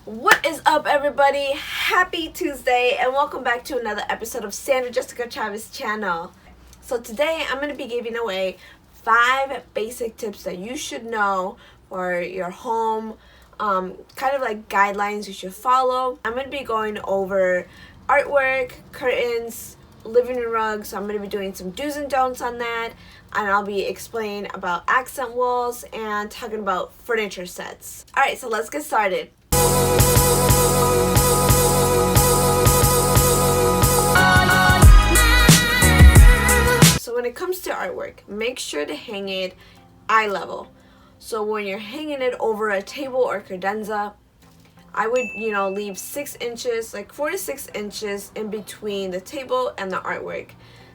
What is up, everybody? Happy Tuesday and welcome back to another episode of Sandra Jessica Travis channel. So today I'm going to be giving away 5 basic tips that you should know for your home, kind of like guidelines you should follow. I'm going to be going over artwork, curtains, living room rugs, so I'm going to be doing some do's and don'ts on that, and I'll be explaining about accent walls and talking about furniture sets. Alright, so let's get started. So when it comes to artwork, make sure to hang it eye level. So when you're hanging it over a table or credenza, I would, leave 6 inches, like 4 to 6 inches in between the table and the artwork.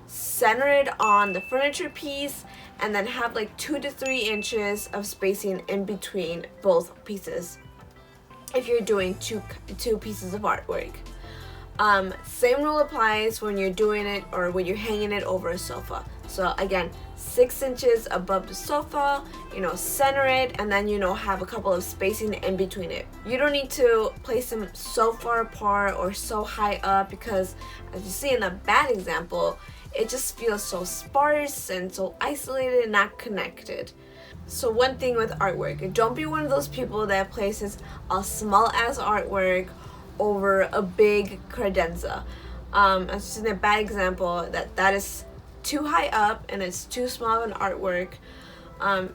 Center it on the furniture piece and then have like 2 to 3 inches of spacing in between both pieces if you're doing two pieces of artwork. Same rule applies when you're doing it or when you're hanging it over a sofa. So again, 6 inches above the sofa, center it, and then have a couple of spacing in between it. You don't need to place them so far apart or so high up because, as you see in the bad example, it just feels so sparse and so isolated and not connected. So one thing with artwork, don't be one of those people that places a small ass artwork over a big credenza. As in a bad example, that is too high up and it's too small of an artwork.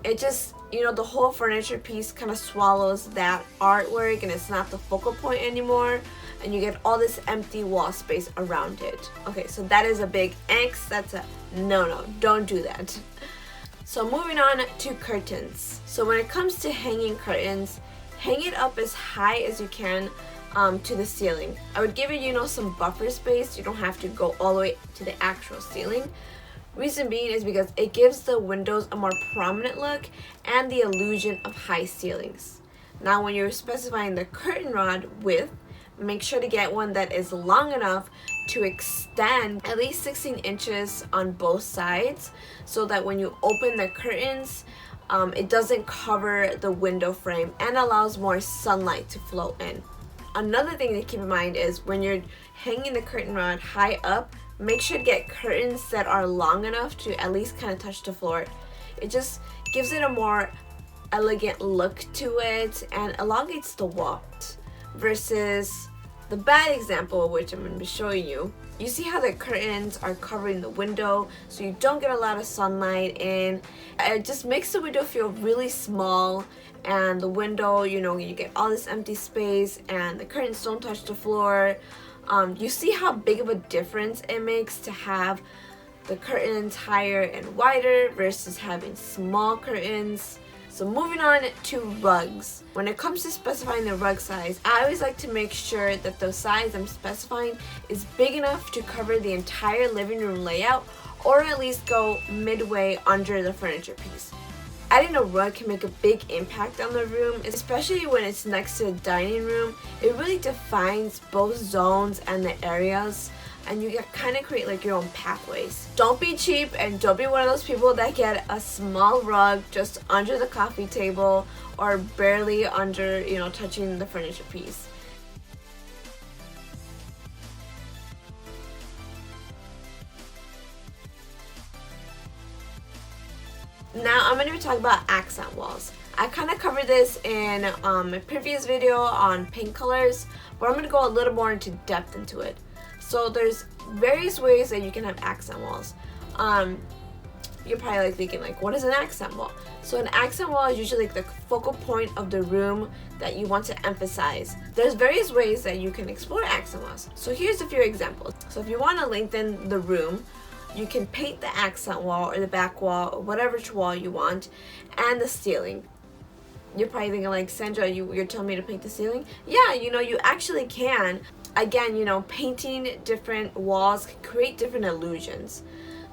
It just, the whole furniture piece kind of swallows that artwork and it's not the focal point anymore, and you get all this empty wall space around it. Okay, so that is a big X. That's a no, don't do that. So moving on to curtains. So when it comes to hanging curtains, hang it up as high as you can to the ceiling. I would give it, some buffer space. You don't have to go all the way to the actual ceiling. Reason being is because it gives the windows a more prominent look and the illusion of high ceilings. Now when you're specifying the curtain rod width, make sure to get one that is long enough to extend at least 16 inches on both sides so that when you open the curtains, it doesn't cover the window frame and allows more sunlight to flow in. Another thing to keep in mind is when you're hanging the curtain rod high up, make sure to get curtains that are long enough to at least kind of touch the floor. It just gives it a more elegant look to it and elongates the wall. Versus the bad example, which I'm going to be showing you, you see how the curtains are covering the window so you don't get a lot of sunlight in. It just makes the window feel really small, and the window, you get all this empty space and the curtains don't touch the floor. You see how big of a difference it makes to have the curtains higher and wider versus having small curtains. So moving on to rugs. When it comes to specifying the rug size, I always like to make sure that the size I'm specifying is big enough to cover the entire living room layout, or at least go midway under the furniture piece. Adding a rug can make a big impact on the room, especially when it's next to the dining room. It really defines both zones and the areas, and you kind of create like your own pathways. Don't be cheap and don't be one of those people that get a small rug just under the coffee table or barely under, touching the furniture piece. Now I'm going to be talking about accent walls. I kind of covered this in my previous video on paint colors, but I'm going to go a little more into depth into it. So there's various ways that you can have accent walls. You're probably like thinking what is an accent wall? So an accent wall is usually like the focal point of the room that you want to emphasize. There's various ways that you can explore accent walls. So here's a few examples. So if you want to lengthen the room, you can paint the accent wall or the back wall or whatever wall you want, and the ceiling. You're probably thinking Sandra, you're telling me to paint the ceiling? Yeah, you actually can. Again, painting different walls can create different illusions.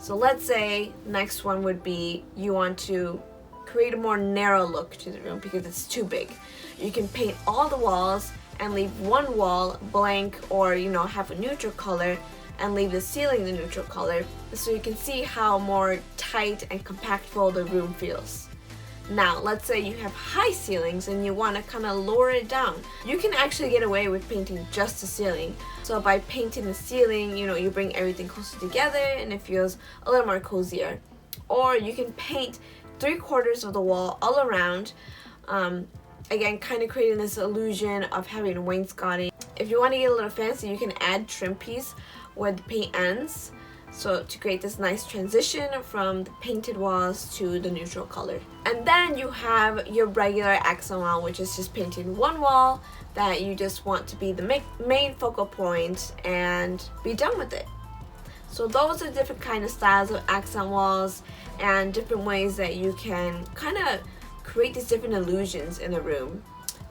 So let's say next one would be you want to create a more narrow look to the room because it's too big. You can paint all the walls and leave one wall blank, or have a neutral color and leave the ceiling the neutral color, so you can see how more tight and compactful the room feels. Now, let's say you have high ceilings and you want to kind of lower it down. You can actually get away with painting just the ceiling. So by painting the ceiling, you bring everything closer together and it feels a little more cozier. Or you can paint 3/4 of the wall all around. Again, kind of creating this illusion of having wainscoting. If you want to get a little fancy, you can add trim piece where the paint ends. So to create this nice transition from the painted walls to the neutral color. And then you have your regular accent wall, which is just painting one wall that you just want to be the main focal point and be done with it. So those are different kind of styles of accent walls and different ways that you can kind of create these different illusions in a room.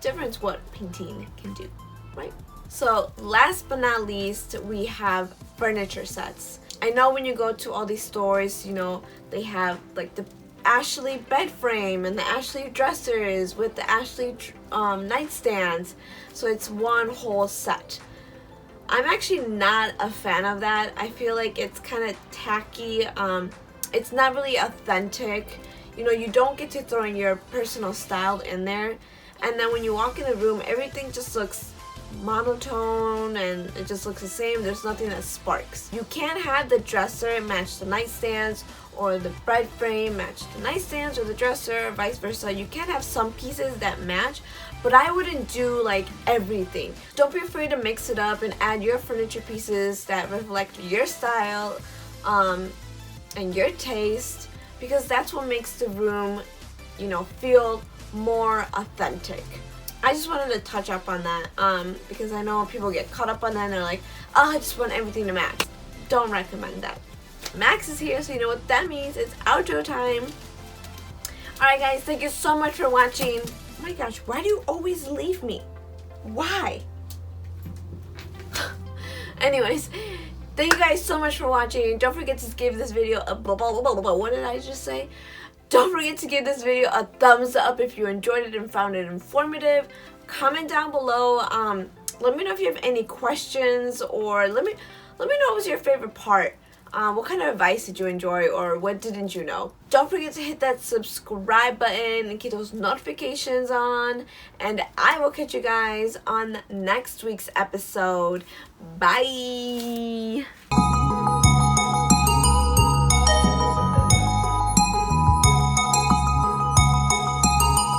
Different what painting can do, right? So last but not least, we have furniture sets. I know when you go to all these stores, they have like the Ashley bed frame and the Ashley dressers with the Ashley nightstands. So it's one whole set. I'm actually not a fan of that. I feel like it's kind of tacky. It's not really authentic. You don't get to throw in your personal style in there. And then when you walk in the room, everything just looks monotone and it just looks the same. There's nothing that sparks. You can't have the dresser match the nightstands or the bed frame match the nightstands or the dresser, vice versa. You can have some pieces that match, but I wouldn't do like everything. Don't be afraid to mix it up and add your furniture pieces that reflect your style and your taste, because that's what makes the room, feel more authentic. I just wanted to touch up on that because I know people get caught up on that and they're like, oh, I just want everything to match. Don't recommend that. Max is here, so you know what that means. It's outro time. Alright guys, thank you so much for watching. Oh my gosh, why do you always leave me? Why? Anyways, thank you guys so much for watching. Don't forget to give this video a what did I just say? Don't forget to give this video a thumbs up if you enjoyed it and found it informative. Comment down below. Let me know if you have any questions, or let me know what was your favorite part. What kind of advice did you enjoy, or what didn't you know? Don't forget to hit that subscribe button and keep those notifications on. And I will catch you guys on next week's episode. Bye!